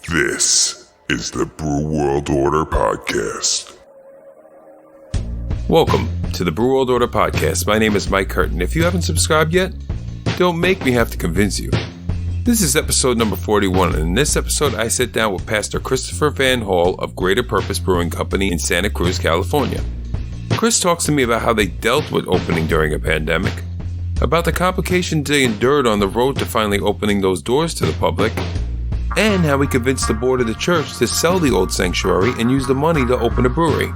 This is the Brew World Order Podcast. Welcome to the Brew World Order Podcast. My name is Mike Curtin. If you haven't subscribed yet, don't make me have to convince you. This is episode number 41, and in this episode I sit down with Pastor Christopher VanHall of Greater Purpose Brewing Company in Santa Cruz, California. Chris talks to me about how they dealt with opening during a pandemic, about the complications they endured on the road to finally opening those doors to the public, and how he convinced the board of the church to sell the old sanctuary and use the money to open a brewery.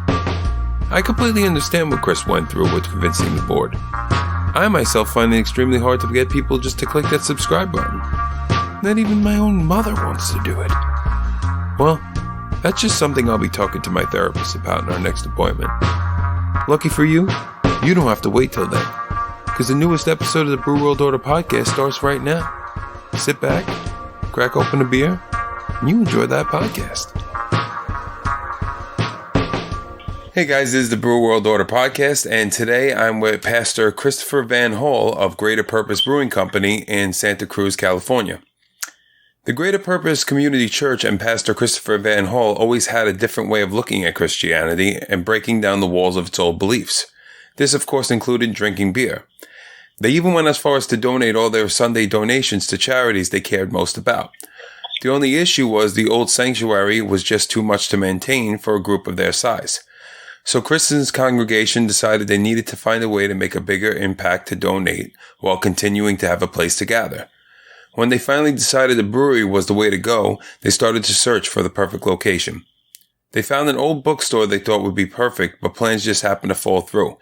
I completely understand what Chris went through with convincing the board. I myself find it extremely hard to get people just to click that subscribe button. Not even my own mother wants to do it. Well, that's just something I'll be talking to my therapist about in our next appointment. Lucky for you, you don't have to wait till then, because the newest episode of the Brew World Order Podcast starts right now. Sit back, crack open a beer, and you enjoy that podcast. Hey guys, this is the Brew World Order Podcast, and today I'm with Pastor Christopher VanHall of Greater Purpose Brewing Company in Santa Cruz, California. The Greater Purpose Community Church and Pastor Christopher VanHall always had a different way of looking at Christianity and breaking down the walls of its old beliefs. This, of course, included drinking beer. They even went as far as to donate all their Sunday donations to charities they cared most about. The only issue was the old sanctuary was just too much to maintain for a group of their size. So Christian's congregation decided they needed to find a way to make a bigger impact to donate while continuing to have a place to gather. When they finally decided the brewery was the way to go, they started to search for the perfect location. They found an old bookstore they thought would be perfect, but plans just happened to fall through.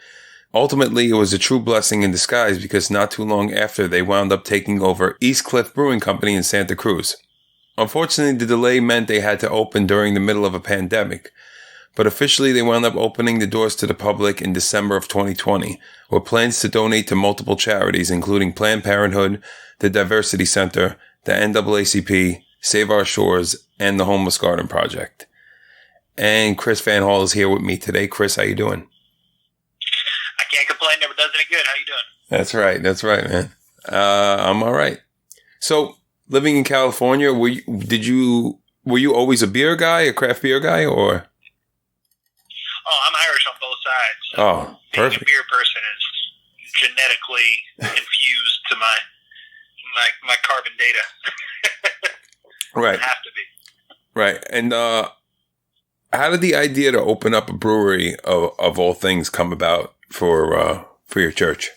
Ultimately, it was a true blessing in disguise because not too long after, they wound up taking over East Cliff Brewing Company in Santa Cruz. Unfortunately, the delay meant they had to open during the middle of a pandemic, but officially they wound up opening the doors to the public in December of 2020, with plans to donate to multiple charities, including Planned Parenthood, the Diversity Center, the NAACP, Save Our Shores, and the Homeless Garden Project. And Chris VanHall is here with me today. Chris, how you doing? I can't complain. Never does any good. How you doing? That's right, man. I'm all right. So, living in California, were you always a beer guy, a craft beer guy, or? Oh, I'm Irish on both sides. So Oh, perfect. Being a beer person is genetically infused to my carbon data. Right. Have to be. Right. And how did the idea to open up a brewery of all things come about for your church?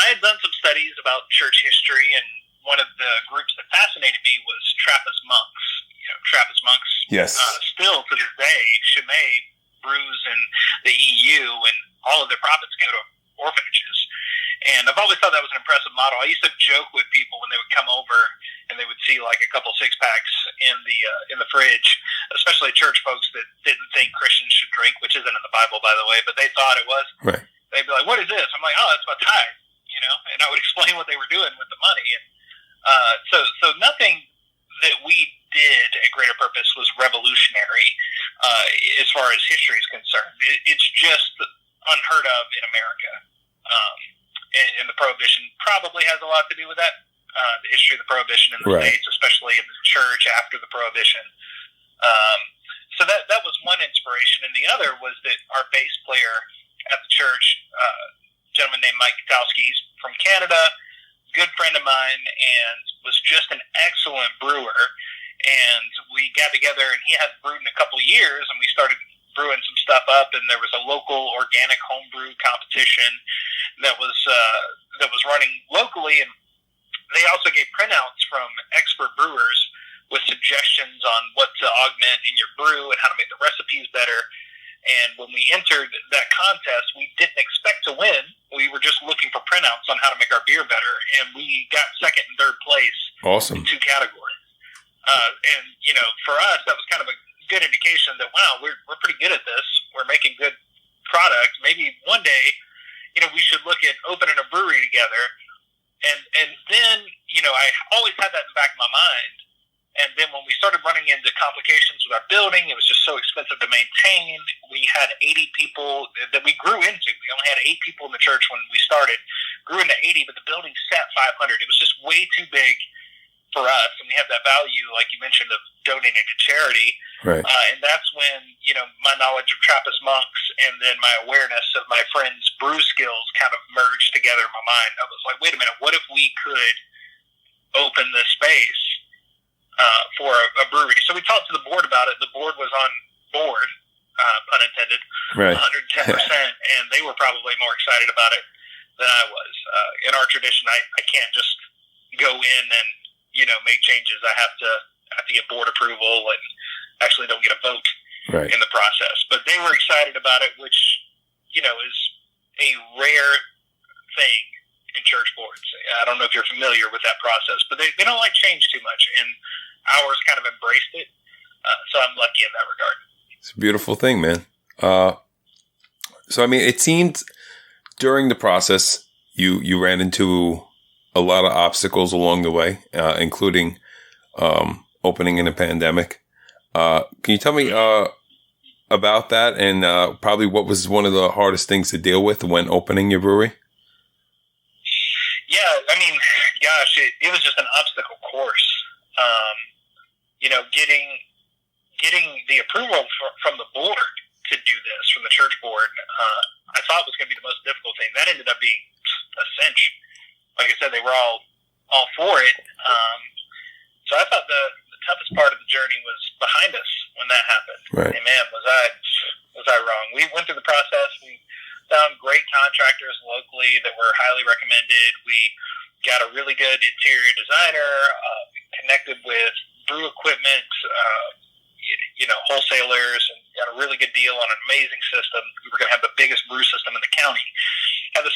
I had done some studies about church history, and one of the groups that fascinated me was Trappist monks. Trappist monks. Yes. Still to this day, Chimay brews in the EU, and all of their profits go to orphanages. And I've always thought that was an impressive model. I used to joke with people when they would come over and they would see like a couple six packs in the fridge, especially church folks that didn't think Christians should drink, which isn't in the Bible, by the way, but they thought it was. Right. They'd be like, "What is this?" I'm like, "Oh, that's my tithe," and I would explain what they were doing with the money. And so nothing that we did at Greater Purpose was revolutionary as far as history is concerned. It's just unheard of in America. And the Prohibition probably has a lot to do with that. The history of the Prohibition in the Right. States, especially in the church after the Prohibition. So that was one inspiration. And the other was that our bass player at the church, a gentleman named Mike Katowski, he's from Canada, good friend of mine, and was just an excellent brewer. And we got together, and he hadn't brewed in a couple of years, and we started brewing some stuff up, and there was a local organic homebrew competition that was running locally, and they also gave printouts from expert brewers with suggestions on what to augment in your brew and how to make the recipes better. And when we entered that contest, we didn't expect to win. We were just looking for printouts on how to make our beer better, and we got second and third place. Awesome. In two categories. And for us, that was kind of a good indication that wow, we're pretty good at this. We're making good product. Maybe one day, we should look at opening a brewery together. And then, I always had that in the back of my mind. And then when we started running into complications with our building, it was just so expensive to maintain. We had 80 people that we grew into. We only had 8 people in the church when we started. Grew into 80, but the building sat 500. It was just way too big for us, and we have that value, like you mentioned, of donating to charity. Right. And that's when, my knowledge of Trappist monks and then my awareness of my friend's brew skills kind of merged together in my mind. I was like, wait a minute, what if we could open this space for a brewery? So we talked to the board about it. The board was on board, pun intended, Right. 110%, and they were probably more excited about it than I was. In our tradition, I can't just go in and, make changes. I have to get board approval and actually don't get a vote Right. in the process. But they were excited about it, which, is a rare thing in church boards. I don't know if you're familiar with that process, but they don't like change too much, and ours kind of embraced it. So I'm lucky in that regard. It's a beautiful thing, man. So, I mean, it seemed during the process, you ran into a lot of obstacles along the way, including opening in a pandemic. Can you tell me about that, and probably what was one of the hardest things to deal with when opening your brewery? Yeah, I mean, gosh, it was just an obstacle course. Getting the approval from the board to do this, from the church board, I thought was going to be the most difficult thing. That ended up being a cinch. Like I said, they were all for it. So I thought the toughest part of the journey was behind us when that happened. Right. And man, was I wrong? We went through the process. We found great contractors locally that were highly recommended. We got a really good interior designer, connected with brew equipment, wholesalers, and got a really good deal on an amazing system. We were going to have the biggest brew system in the county. Had this,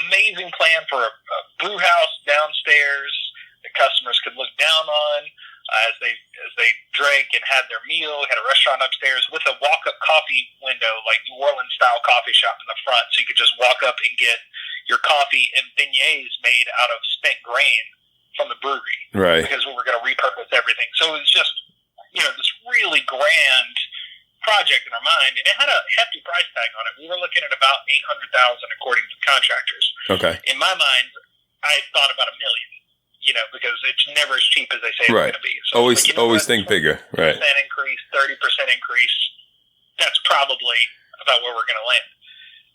amazing plan for a brew house downstairs that customers could look down on as they drank and had their meal. Had a restaurant upstairs with a walk-up coffee window, like New Orleans-style coffee shop in the front, so you could just walk up and get your coffee and beignets made out of spent grain from the brewery. Right. Because we were going to repurpose everything. So it was just, this really grand project in our mind, and it had a hefty price tag on it. We were looking at about $800,000 according to contractors. Okay. In my mind, I thought about $1 million, because it's never as cheap as they say Right. it's going to be. So Always think bigger. Right. 20% increase, 30% increase. That's probably about where we're going to land.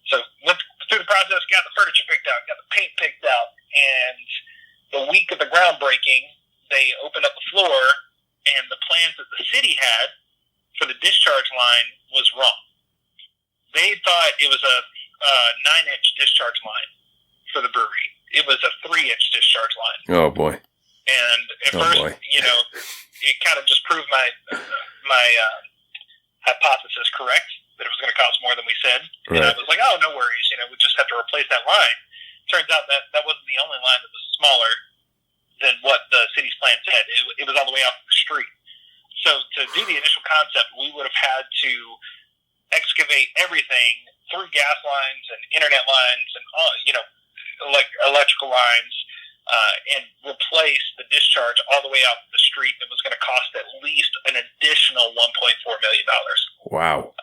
So went through the process, got the furniture picked out, got the paint picked out, and the week of the groundbreaking, they opened up the floor, and the plans that the city had for the discharge line was wrong. They thought it was a 9-inch discharge line for the brewery. It was a 3-inch discharge line. Oh boy! And at first, it kind of just proved my hypothesis correct, that it was going to cost more than we said. Right. And I was like, oh, no worries. We just have to replace that line. Turns out that wasn't the only line that was smaller than what the city's plan said. It was all the way out the street. So to do the initial concept, we would have had to excavate everything through gas lines and internet lines and electrical lines, and replace the discharge all the way out the street. It was going to cost at least an additional $1.4 million. Wow.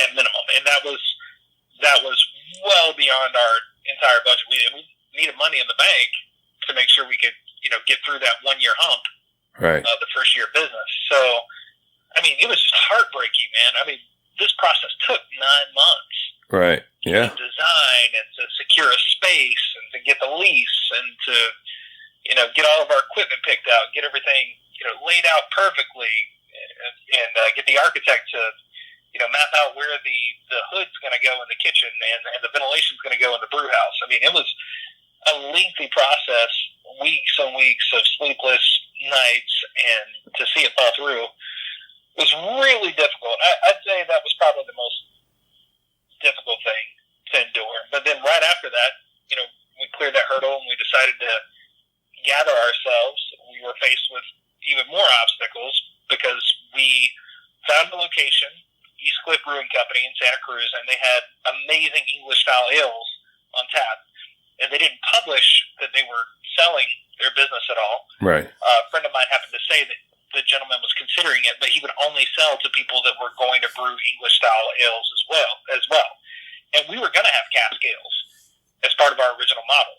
At minimum, and that was well beyond our entire budget. We needed money in the bank to make sure we could get through that 1-year hump. Right. The first year of business. So, I mean, it was just heartbreaking, man. I mean, this process took 9 months. Right. Yeah. To design and to secure a space and to get the lease and to, get all of our equipment picked out, get everything, laid out perfectly, and get the architect to, map out where the hood's going to go in the kitchen and the ventilation's going to go in the brew house. I mean, it was a lengthy process, weeks and weeks of sleepless nights, and to see it fall through was really difficult. I'd say that was probably the most difficult thing to endure. But then right after that, we cleared that hurdle and we decided to gather ourselves. We were faced with even more obstacles because we found a location, East Cliff Brewing Company in Santa Cruz, and they had amazing English-style ales on tap. And they didn't publish that they were selling their business at all. Right. A friend of mine happened to say that the gentleman was considering it, but he would only sell to people that were going to brew English-style ales as well. And we were going to have cask ales as part of our original model.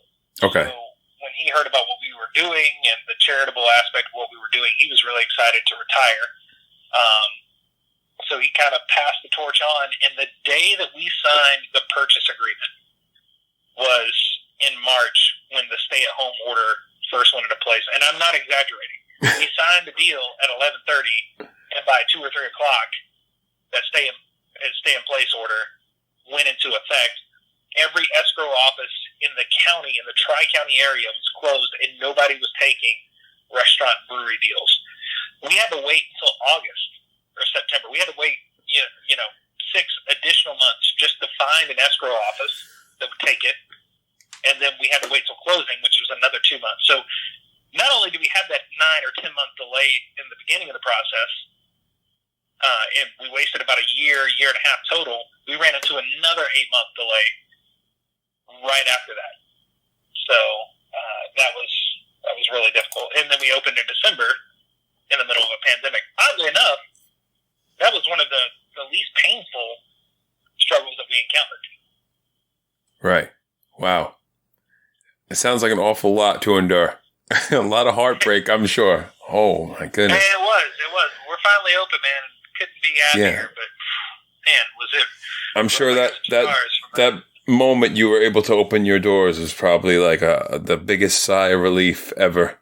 Okay. So when when he heard about what we were doing and the charitable aspect of what we were doing, he was really excited to retire. So he kind of passed the torch on. And the day that we signed the purchase agreement was in March when the stay-at-home order first went into place. And I'm not exaggerating. We signed the deal at 11:30, and by 2 or 3 o'clock, that stay-in-place order went into effect. Every escrow office in the county, in the Tri-County area, was closed, and nobody was taking restaurant brewery deals. We had to wait until August or September. We had to wait, 6 additional months just to find an escrow office that would take it, and then we had to wait till closing, which was another 2 months. So not only do we have that 9 or 10 month delay in the beginning of the process, and we wasted about a year and a half total, we ran into another 8-month delay right after that. So that was really difficult. And then we opened in December in the middle of a pandemic. Oddly enough, that was one of the least painful struggles that we encountered. Right. Wow. It sounds like an awful lot to endure. A lot of heartbreak, I'm sure. Oh, my goodness. And it was. We're finally open, man. Couldn't be happier, but man, was it. I'm sure that moment you were able to open your doors was probably like the biggest sigh of relief ever.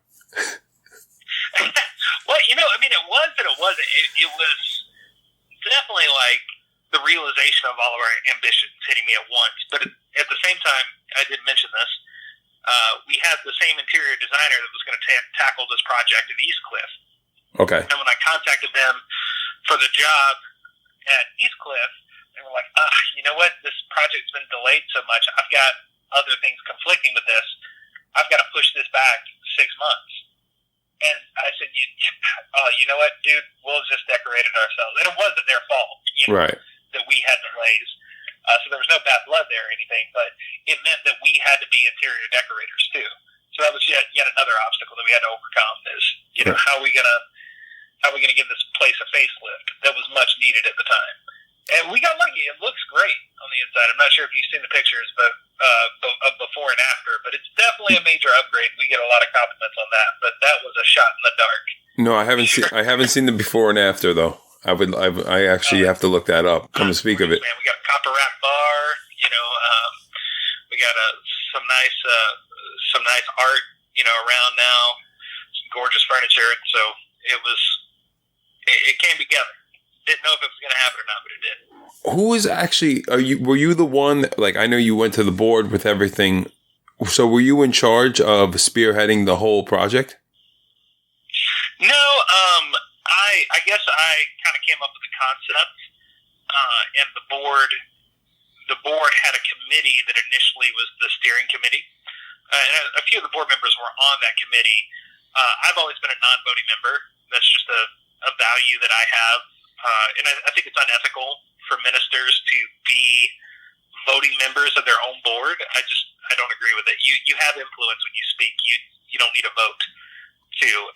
Well, it was and it wasn't. It was definitely like the realization of all of our ambitions hitting me at once. But at the same time, I did mention this, we had the same interior designer that was going to tackle this project at East Cliff. Okay. And when I contacted them for the job at East Cliff, they were like, you know what? This project's been delayed so much. I've got other things conflicting with this. I've got to push this back 6 months. And I said, you know what, dude? We'll just decorate it ourselves. And it wasn't their fault, right, that we had delays. So there was no bad blood there or anything, but it meant that we had to be interior decorators too. So that was yet another obstacle that we had to overcome. Is how are we gonna give this place a facelift that was much needed at the time? And we got lucky. It looks great on the inside. I'm not sure if you've seen the pictures, but of before and after. But it's definitely a major upgrade. We get a lot of compliments on that. But that was a shot in the dark. No, I haven't seen the before and after though. I actually have to look that up. Come to speak of it. Man, we got a copper wrap bar. We got some nice art. Around now, some gorgeous furniture. So it came together. Didn't know if it was going to happen or not, but it did. Who is actually? Were you the one? I know you went to the board with everything. So were you in charge of spearheading the whole project? No, I guess I kind of came up with the concept, and the board had a committee that initially was the steering committee, and a few of the board members were on that committee. I've always been a non-voting member. That's just a value that I have, and I think it's unethical for ministers to be voting members of their own board. I don't agree with it. You have influence when you speak. You don't need a vote.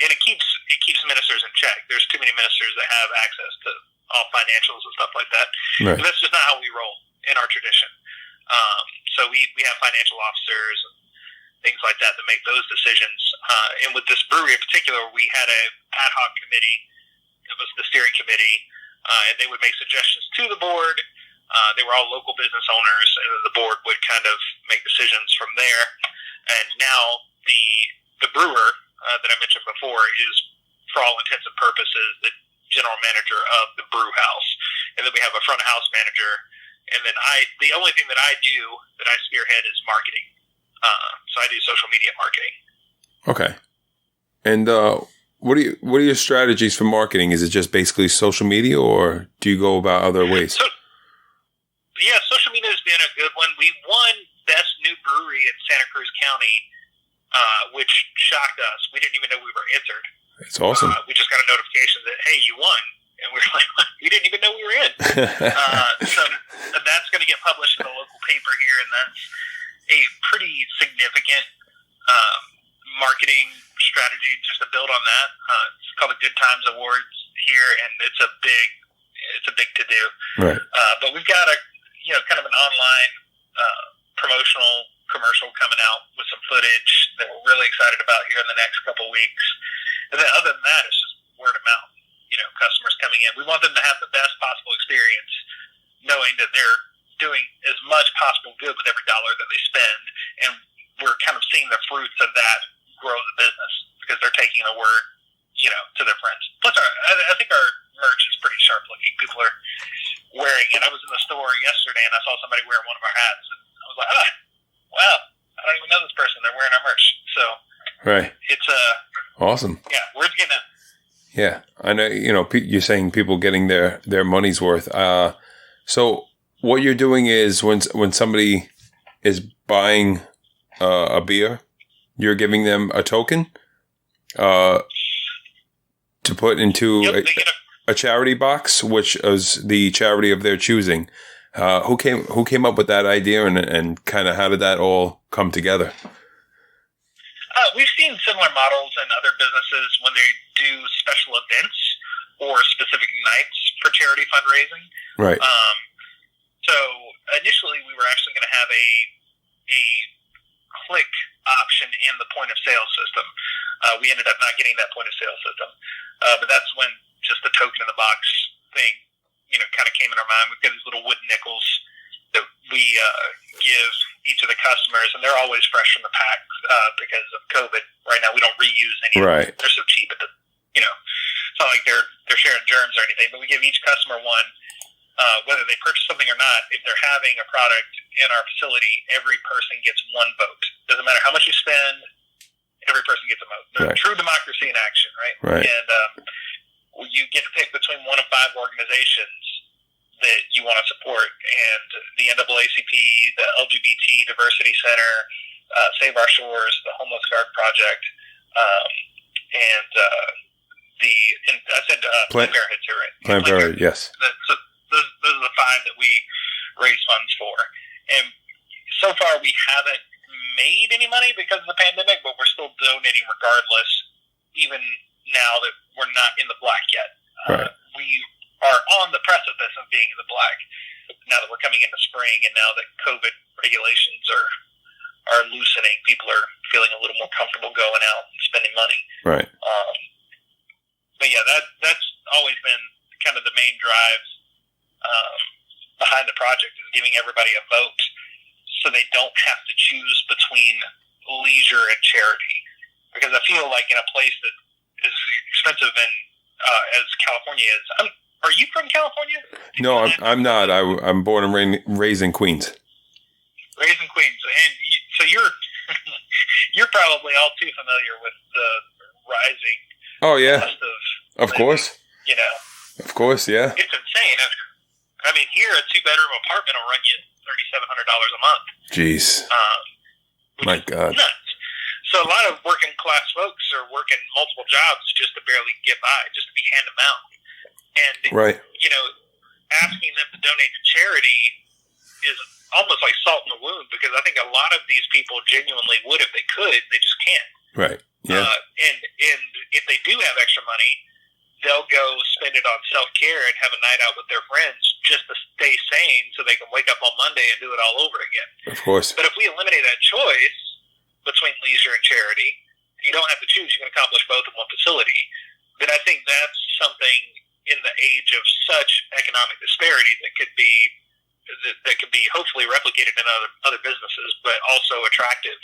And it keeps ministers in check. There's too many ministers that have access to all financials and stuff like that. Right. But that's just not how we roll in our tradition. So we have financial officers and things like that make those decisions. And with this brewery in particular, we had a ad hoc committee. It was the steering committee, and they would make suggestions to the board. They were all local business owners, and the board would kind of make decisions from there. And now the brewer that I mentioned before is, for all intents and purposes, the general manager of the brew house. And then we have a front of house manager. And then the only thing that I do that I spearhead is marketing. So I do social media marketing. Okay. And what are your strategies for marketing? Is it just basically social media, or do you go about other ways? Social media has been a good one. We won Best New Brewery in Santa Cruz County, which shocked us. We didn't even know we were entered. It's awesome. We just got a notification that, hey, you won. And we were like, we didn't even know we were in. So that's going to get published in the local paper here, and that's a pretty significant marketing strategy just to build on that. It's called the Good Times Awards here, and it's a big to do. Right. But we've got kind of an online promotional commercial coming out with some footage that we're really excited about here in the next couple of weeks. And then other than that, it's just word of mouth. Customers coming in. We want them to have the best possible experience, knowing that they're doing as much possible good with every dollar that they spend. And we're kind of seeing the fruits of that grow the business because they're taking the word, to their friends. Plus, I think our merch is pretty sharp looking. People are wearing it. I was in the store yesterday and I saw somebody wearing one of our hats, and I was like, wow, I don't even know this person. They're wearing our merch. So right, it's awesome. Yeah, word's getting out. Yeah, I know. You're saying people getting their money's worth. So what you're doing is when somebody is buying a beer, you're giving them a token to put into a charity box, which is the charity of their choosing. Who came up with that idea, and kind of how did that all come together? We've seen similar models in other businesses when they do special events or specific nights for charity fundraising. Right. So initially, we were actually going to have a click option in the point of sale system. We ended up not getting that point of sale system, but that's when just the token in the box thing, kind of came in our mind. We've got these little wooden nickels that we give each of the customers, and they're always fresh from the pack because of COVID. Right now, we don't reuse any. Right. They're so cheap, it's not like they're sharing germs or anything. But we give each customer one, whether they purchase something or not. If they're having a product in our facility, every person gets one vote. Doesn't matter how much you spend. Every person gets a vote. Right. True democracy in action, right? Right. And you get to pick between 1 of 5 organizations that you want to support, and the NAACP, the LGBT Diversity Center, Save Our Shores, the Homeless Guard Project, and I said Planned Parenthood too, right? Planned Parenthood, yes. So those are the 5 that we raise funds for, and so far we haven't made any money because of the pandemic, but we're still donating regardless, even now that we're not in the black yet. Right. We are on the precipice of being in the black now that we're coming into spring, and now that COVID regulations are loosening, people are feeling a little more comfortable going out and spending money. Right. But yeah, that's always been kind of the main drive behind the project, is giving everybody a vote so they don't have to choose between leisure and charity. Because I feel like in a place that is expensive and as California is, are you from California? No, I'm not. I'm born and raised in Queens. Raised in Queens, and so you're probably all too familiar with the rising. Oh yeah, cost of course. Of course, yeah. It's insane. I mean, here a 2-bedroom apartment will run you $3,700 a month. Jeez. My God. Nuts. So a lot of working class folks are working multiple jobs just to barely get by, just to be hand to mouth. And right. Asking them to donate to charity is almost like salt in the wound, because I think a lot of these people genuinely would if they could, they just can't. Right. Yeah. And if they do have extra money, they'll go spend it on self-care and have a night out with their friends just to stay sane, so they can wake up on Monday and do it all over again. Of course. But if we eliminate that choice between leisure and charity, you don't have to choose. You can accomplish both in one facility. Then I think that's something in the age of such economic disparity that could be hopefully replicated in other businesses, but also attractive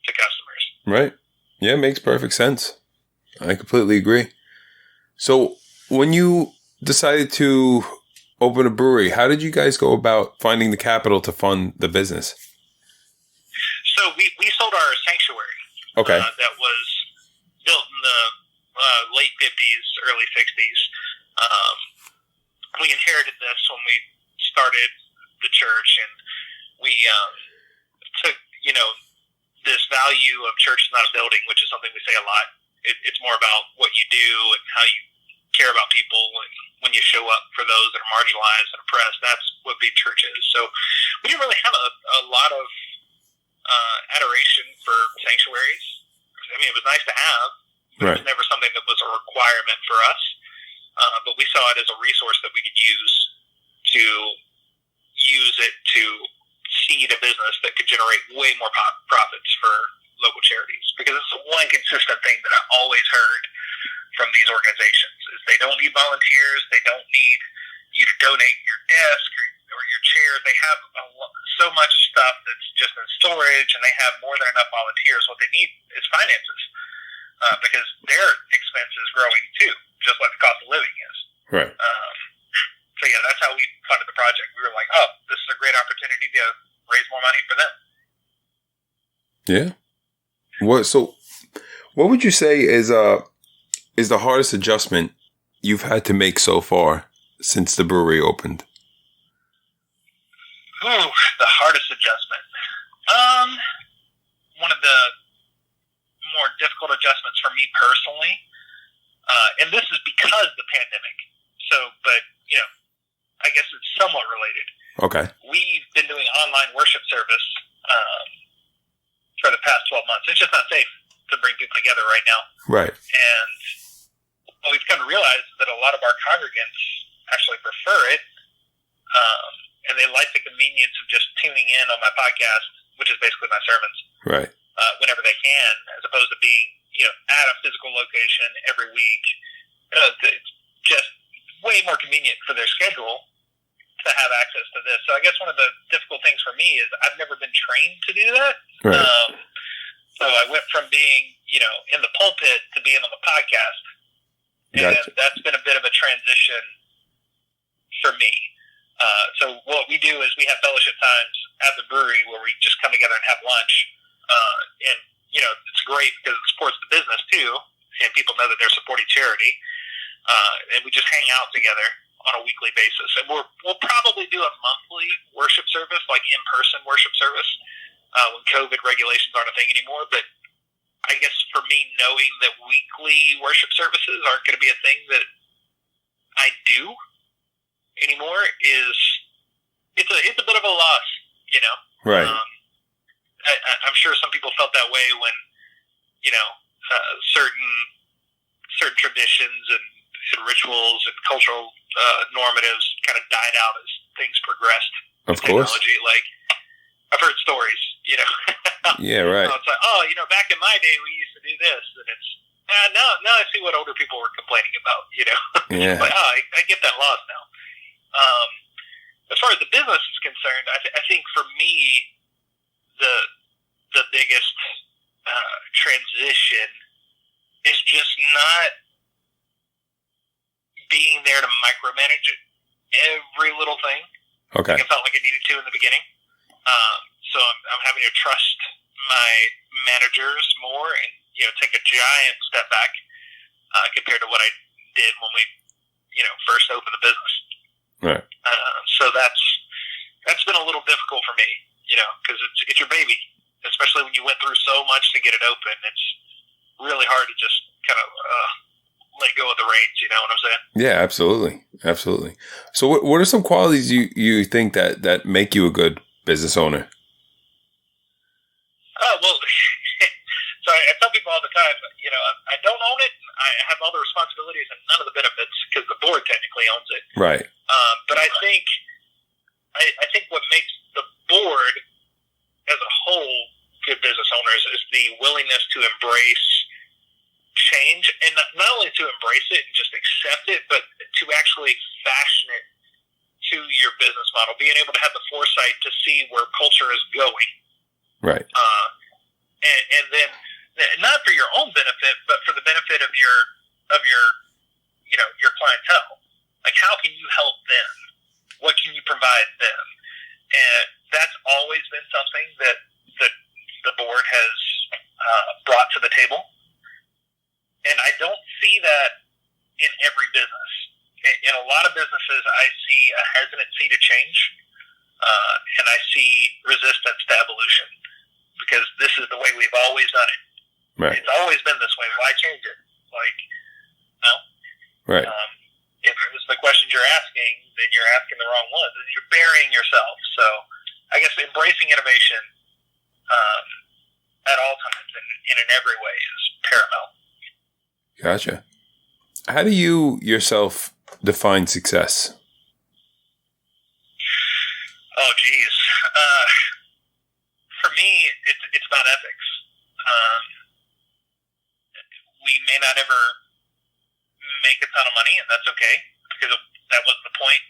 to customers. Right. Yeah, makes perfect sense. I completely agree. So when you decided to open a brewery, how did you guys go about finding the capital to fund the business? So we sold our sanctuary. Okay. That was built in the late 50s, early 60s. We inherited this when we started the church, and we took, this value of church is not a building, which is something we say a lot. It's more about what you do and how you care about people, and when you show up for those that are marginalized and oppressed. That's what being church is. So we didn't really have a lot of adoration for sanctuaries. I mean, it was nice to have, but right. It was never something that was a requirement for us. But we saw it as a resource that we could use it to seed a business that could generate way more profits for local charities. Because it's one consistent thing that I always heard from these organizations is they don't need volunteers. They don't need you to donate your desk or your chairs. They have so much stuff that's just in storage, and they have more than enough volunteers. What they need is finances, because their expense is growing too, just like the cost of living is. Right. So yeah, that's how we funded the project. We were like, oh, this is a great opportunity to raise more money for them. Yeah. What would you say is the hardest adjustment you've had to make so far since the brewery opened? Ooh, the hardest adjustment. One of the more difficult adjustments for me personally, and this is because of the pandemic. So, but, I guess it's somewhat related. Okay. We've been doing online worship service for the past 12 months. It's just not safe to bring people together right now. Right. And what we've come to realize is that a lot of our congregants actually prefer it, and they like the convenience of just tuning in on my podcast, which is basically my sermons, Right. Whenever they can, as opposed to being, at a physical location every week. It's just way more convenient for their schedule to have access to this. So I guess one of the difficult things for me is I've never been trained to do that. Right. So I went from being, in the pulpit to being on the podcast. And Gotcha. that's been a bit of a transition for me. So what we do is we have fellowship times at the brewery where we just come together and have lunch. And, it's great because it supports the business too. And people know that they're supporting charity. And we just hang out together on a weekly basis. And we'll probably do a monthly worship service, like in-person worship service, when COVID regulations aren't a thing anymore. But I guess for me, knowing that weekly worship services aren't going to be a thing that I do anymore it's a bit of a loss, Right. I'm sure some people felt that way when, certain traditions and rituals and cultural normatives kind of died out as things progressed. Of course. Technology, like I've heard stories, Yeah, right. It's like, back in my day we used to do this, and it's now I see what older people were complaining about, Yeah. But I get that loss now. As far as the business is concerned, I think for me the biggest transition is just not being there to micromanage every little thing. Okay. Like I felt like I needed to in the beginning. So I'm having to trust my managers more and, take a giant step back compared to what I did when we, first opened the business. Right. So that's been a little difficult for me, because it's your baby, especially when you went through so much to get it open. It's really hard to just kind of let go of the reins. You know what I'm saying? Yeah, absolutely. Absolutely. So what are some qualities you think that make you a good business owner? Well, so I tell people all the time, I don't own it. I have all the responsibilities and none of the benefits because the board technically owns it. Right. But I think what makes the board as a whole good business owners is the willingness to embrace change, and not only to embrace it and just accept it, but to actually fashion it to your business model. Being able to have the foresight to see where culture is going. Right. And then not for your own benefit, but for the benefit of your clientele. Like, how can you help them? What can you provide them? And that's always been something that the board has brought to the table. And I don't see that in every business. In a lot of businesses, I see a hesitancy to change, and I see resistance to evolution, because this is the way we've always done it. Right. It's always been this way. Why change it? Like, no. Right. If it was the questions you're asking, then you're asking the wrong ones, and you're burying yourself. So I guess embracing innovation at all times and in every way is paramount. Gotcha. How do you yourself define success? Oh, geez. about ethics. We may not ever make a ton of money, and that's okay, because that was the point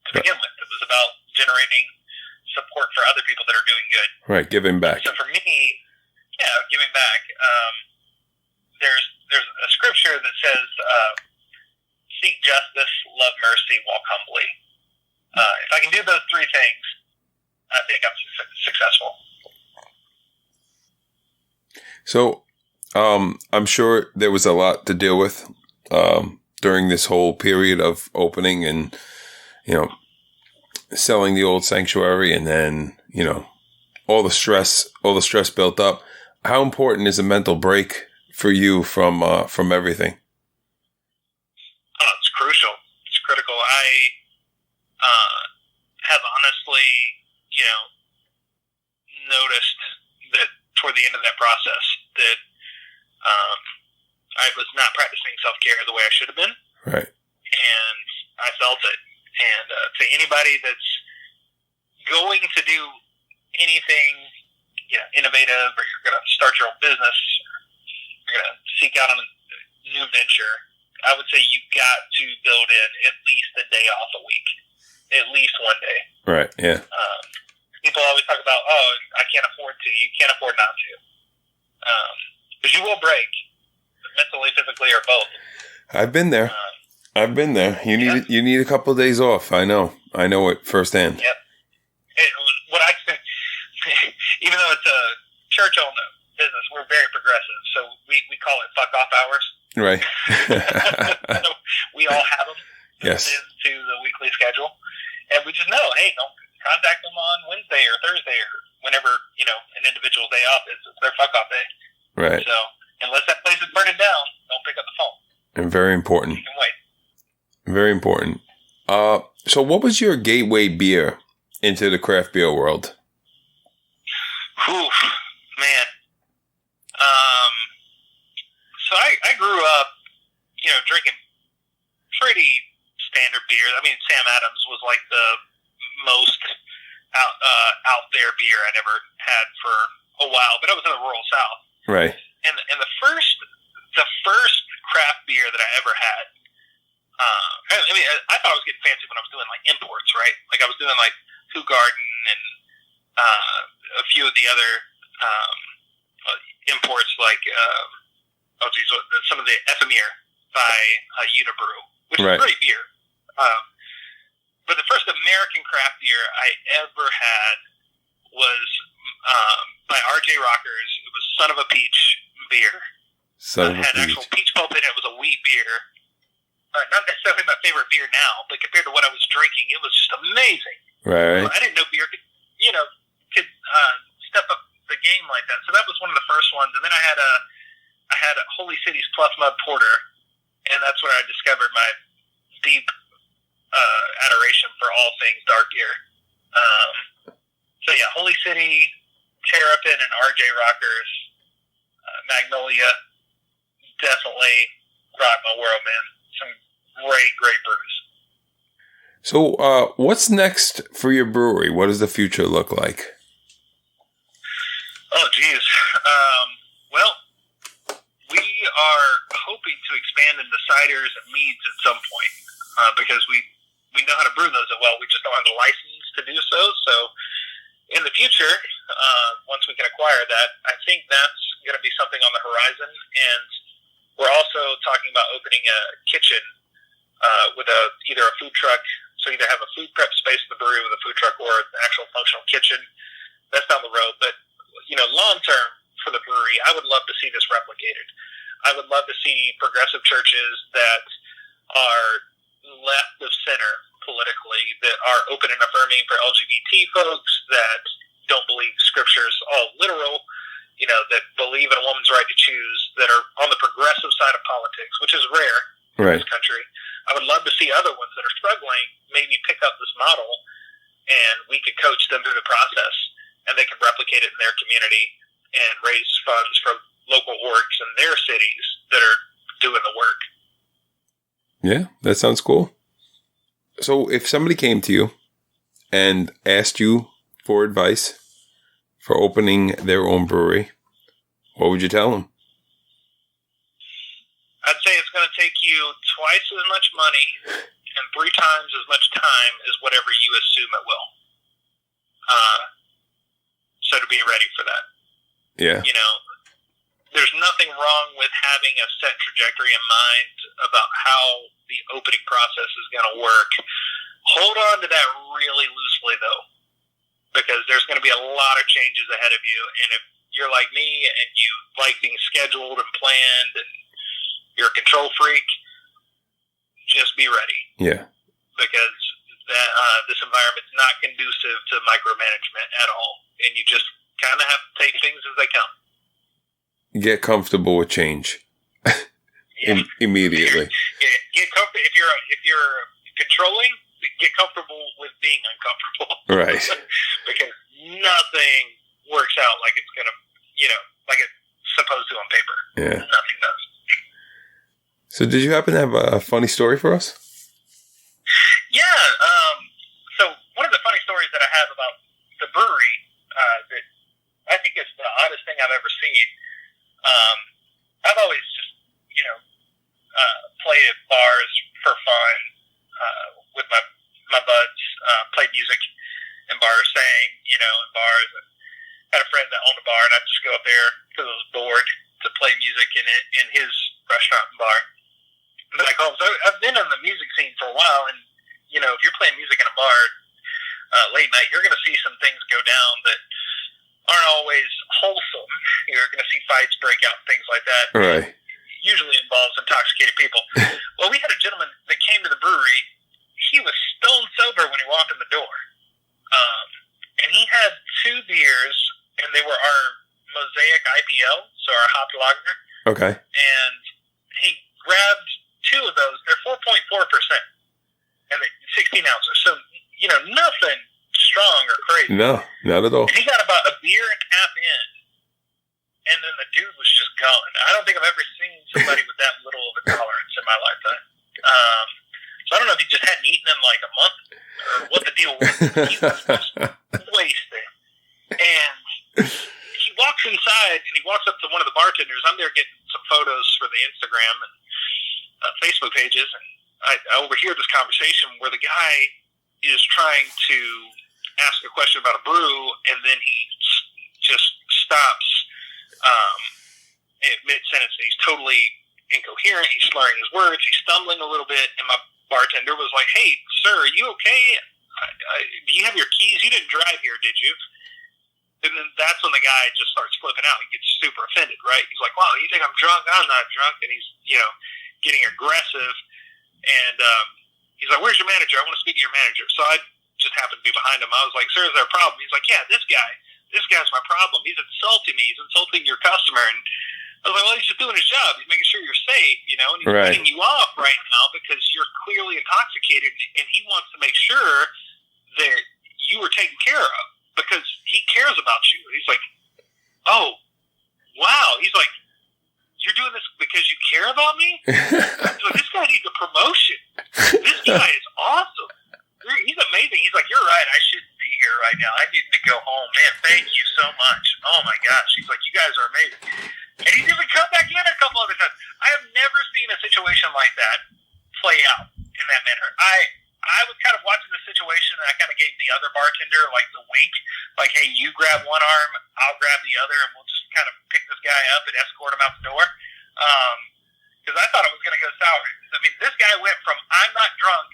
to begin with. It was about generating support for other people that are doing good. Right, giving back. So for me, giving back. There's a scripture that says, "Seek justice, love mercy, walk humbly." If I can do those three things, I think I'm successful. So, I'm sure there was a lot to deal with during this whole period of opening and, selling the old sanctuary, and then, all the stress built up. How important is a mental break for you from everything? Oh, it's crucial. It's critical. I have honestly, noticed that toward the end of that process that I was not practicing self-care the way I should have been. Right. And I felt it. And to anybody that's going to do anything, innovative, or you're going to start your own business, you're going to seek out a new venture, I would say you've got to build in at least a day off a week. At least one day. Right, yeah. People always talk about, I can't afford to. You can't afford not to. Because you will break, mentally, physically, or both. I've been there. You need a couple of days off. I know it firsthand. Yep. Even though it's a church-owned business, we're very progressive, so we call it fuck off hours. Right. So we all have them yes. into the weekly schedule, and we just know, hey, don't contact them on Wednesday or Thursday or whenever an individual's day off is. It's their fuck off day. Right. So unless that place is burning down, don't pick up the phone. And very important. You can wait. Very important. So what was your gateway beer into the craft beer world? Oof, man. So I grew up, drinking pretty standard beer. I mean, Sam Adams was like the most out there beer I'd ever had for a while, but I was in the rural South. Right. And the first craft beer that I ever had, I thought I was getting fancy when I was doing like imports, right? Like I was doing like Hoegaarden and a few of the other imports, like some of the Ephemere by Unibrew, which right. is great beer. But the first American craft beer I ever had was by R.J. Rockers. It was Son of a Peach beer. It had actual peach pulp in it. It was a wheat beer. Not necessarily my favorite beer now, but compared to what I was drinking, it was just amazing. Right. I didn't know beer could step up the game like that. So that was one of the first ones. And then I had a Holy City's Plus Mud Porter, and that's where I discovered my deep adoration for all things dark beer. So yeah, Holy City, Terrapin, and R.J. Rockers, Magnolia, definitely rocked my world, man. Some great brews. So, what's next for your brewery? What does the future look like? Oh, geez. Well, we are hoping to expand into ciders and meads at some point because we know how to brew those well. We just don't have the license to do so. So, in the future, once we can acquire that, I think that's going to be something on the horizon. And we're also talking about opening a kitchen with either a food truck. So either have a food prep space at the brewery with a food truck or an actual functional kitchen. That's down the road. But, long term for the brewery, I would love to see this replicated. I would love to see progressive churches that are left of center politically, that are open and affirming for LGBT folks, that don't believe scripture's all literal, that believe in a woman's right to choose, that are on the progressive side of politics, which is rare in this country. I would love to see other ones that are struggling maybe pick up this model, and we could coach them through the process, and they can replicate it in their community and raise funds for local orgs in their cities that are doing the work. Yeah, that sounds cool. So if somebody came to you and asked you for advice for opening their own brewery, What would you tell them? I'd say it's going to take you twice as much money and 3 times as much time as whatever you assume it will. So to be ready for that. Yeah. You know, there's nothing wrong with having a set trajectory in mind about how the opening process is going to work. Hold on to that really loosely, though, because there's going to be a lot of changes ahead of you. And if you're like me and you like things scheduled and planned and you're a control freak, just be ready. Yeah. Because this environment's not conducive to micromanagement at all. And you just kind of have to take things as they come. Get comfortable with change. Immediately. Get comfortable. If you're controlling, get comfortable with being uncomfortable. Right. Because nothing works out like it's gonna, like it's supposed to on paper. Yeah. Nothing does. So, did you happen to have a funny story for us? Yeah. So one of the funny stories that I have about the brewery that I think is the oddest thing I've ever seen. I've always just, played at bars for fun with my buds, played music in bars, sang, in bars. I had a friend that owned a bar, and I'd just go up there because I was bored to play music in his restaurant and bar. Back home. So I've been in the music scene for a while, and, if you're playing music in a bar late night, you're going to see some things go down that aren't always wholesome. You're going to see fights break out and things like that. Right. Usually involves intoxicated people. Well, we had a gentleman that came to the brewery. He was stone sober when he walked in the door. And he had 2 beers, and they were our Mosaic IPL, so our hopped lager. Okay. And he grabbed 2 of those. They're 4.4%. And they 16 ounces. So, nothing strong or crazy. No, not at all. And he got about a beer and a half in, and then the dude was just gone. I don't think I've ever seen somebody with that little of a tolerance in my lifetime. So I don't know if he just hadn't eaten in like a month or what the deal was. He was just wasted. And he walks inside, and he walks up to one of the bartenders. I'm there getting some photos for the Instagram and Facebook pages, and I overhear this conversation where the guy is trying to ask a question about a brew, and then he just stops mid-sentence, and he's totally incoherent. He's slurring his words. He's stumbling a little bit, and my bartender was like, "Hey, sir, are you okay? Do you have your keys? You didn't drive here, did you?" And then that's when the guy just starts flipping out. He gets super offended, right? He's like, "Wow, you think I'm drunk? I'm not drunk." And he's, getting aggressive. And he's like, "Where's your manager? I want to speak to your manager." So I just happened to be behind him. I was like, "Sir, is there a problem?" He's like, "Yeah, this guy's my problem. He's insulting me. He's insulting your customer." And I was like, "Well, he's just doing his job. He's making sure you're safe, and he's cutting you off right now because you're clearly intoxicated, and he wants to make sure that you are taken care of because he cares about you." He's like, "Oh, wow." He's like, "You're doing this because you care about me?" So this guy needs a promotion. This guy is awesome. He's amazing. He's like, "You're right. I shouldn't be here right now. I need to go home. Man, thank you so much. Oh, my gosh." He's like, "You guys are amazing." And he's even come back in a couple other times. I have never seen a situation like that play out in that manner. I was kind of watching the situation, and I kind of gave the other bartender, like, the wink. Like, "Hey, you grab one arm, I'll grab the other, and we'll just kind of pick this guy up and escort him out the door." Because I thought it was going to go sour. I mean, this guy went from "I'm not drunk,"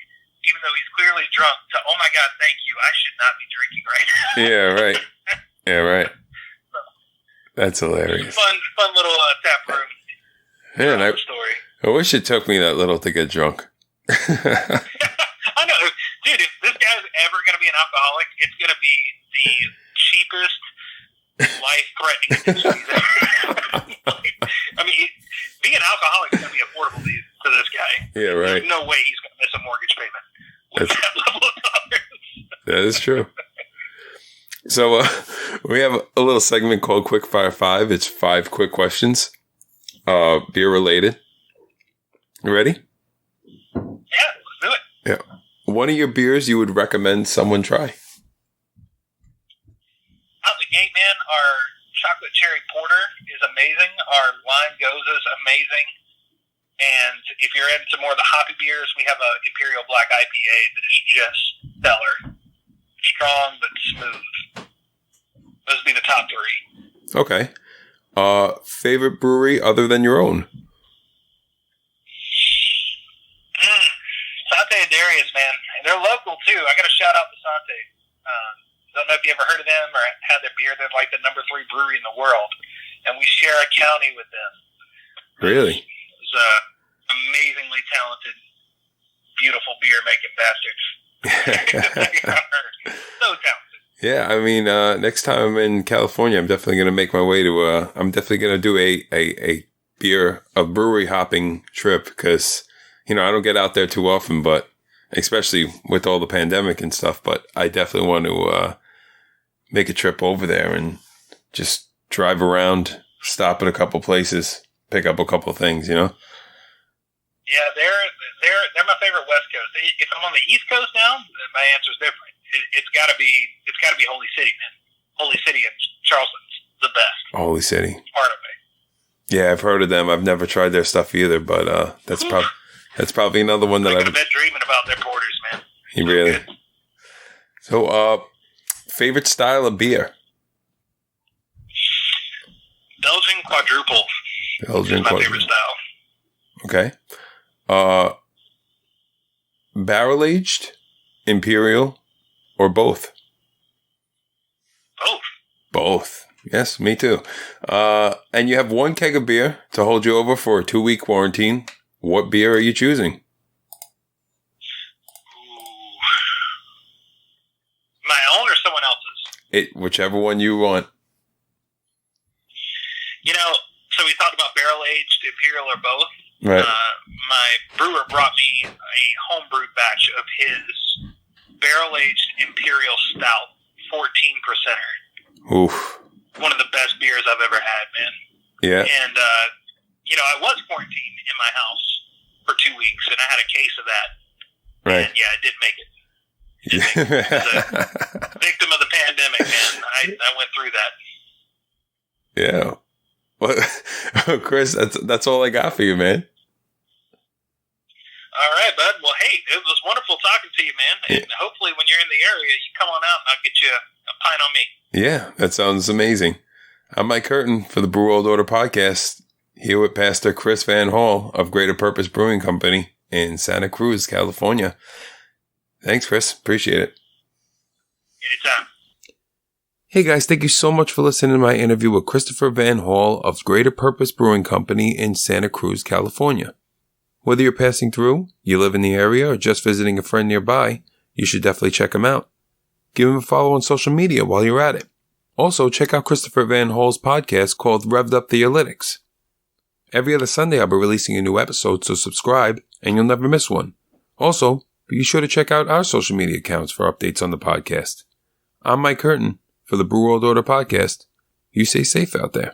even though he's clearly drunk, to "Oh my God, thank you. I should not be drinking right now." Yeah, right. Yeah, right. That's hilarious. Fun little tap room. Man, story. I wish it took me that little to get drunk. I know, dude. If this guy's ever going to be an alcoholic, it's going to be the cheapest, life-threatening addiction he's ever. I mean, being an alcoholic is going to be affordable to this guy. Yeah, right. There's no way he's going to miss a mortgage payment with that level of tolerance. That is true. So we have a little segment called Quick Fire 5. It's 5 quick questions, beer related. You ready? Yeah, let's do it. Yeah. One of your beers you would recommend someone try? Out the gate, man, our chocolate cherry porter is amazing. Our lime goza is amazing. And if you're into more of the hoppy beers, we have a Imperial Black IPA that is just stellar. Strong but smooth. Those would be the top three. Okay. Favorite brewery other than your own? Sante and Darius, man. And they're local, too. I got to shout out to Sante. Don't know if you ever heard of them or had their beer. They're like the number 3 brewery in the world. And we share a county with them. Really? It's amazingly talented, beautiful beer-making bastards. So talented. Yeah, I mean, next time I'm in California, I'm definitely going to make my way to, I'm definitely going to do a brewery hopping trip because, I don't get out there too often, but especially with all the pandemic and stuff, but I definitely want to make a trip over there and just drive around, stop at a couple places, pick up a couple of things, Yeah, they're my favorite West Coast. If I'm on the East Coast now, my answer's different. It's got to be Holy City, man. Holy City and Charleston's the best. Holy City. Part of it. Yeah, I've heard of them. I've never tried their stuff either, but that's probably another one that I've been dreaming about their porters, man. You really? So, favorite style of beer? Belgian quadruple. Belgian is my quadruple. favorite style. Okay. Barrel aged, imperial, or both? Both. Yes, me too. And you have 1 keg of beer to hold you over for a 2-week quarantine. What beer are you choosing? My own or someone else's? Whichever one you want. So we talked about barrel-aged, imperial, or both. Right. My brewer brought me a homebrewed batch of his barrel-aged imperial stout, 14%er. Oof. One of the best beers I've ever had, man. Yeah. And, I was quarantined in my house for 2 weeks, and I had a case of that. Right. And, yeah, I didn't make it. As a victim of the pandemic, man. I went through that. Yeah. Well, Chris, that's all I got for you, man. All right, bud. Well, hey, it was wonderful talking to you, man. And hopefully when you're in the area, you come on out and I'll get you a pint on me. Yeah, that sounds amazing. I'm Mike Curtin for the Brew World Order podcast, here with Pastor Chris VanHall of Greater Purpose Brewing Company in Santa Cruz, California. Thanks, Chris. Appreciate it. Anytime. Hey guys, thank you so much for listening to my interview with Christopher VanHall of Greater Purpose Brewing Company in Santa Cruz, California. Whether you're passing through, you live in the area, or just visiting a friend nearby, you should definitely check him out. Give him a follow on social media while you're at it. Also, check out Christopher VanHall's podcast called Revved Up the Analytics. Every other Sunday I'll be releasing a new episode, so subscribe and you'll never miss one. Also, be sure to check out our social media accounts for updates on the podcast. I'm Mike Curtin for the Brew World Order podcast. You stay safe out there.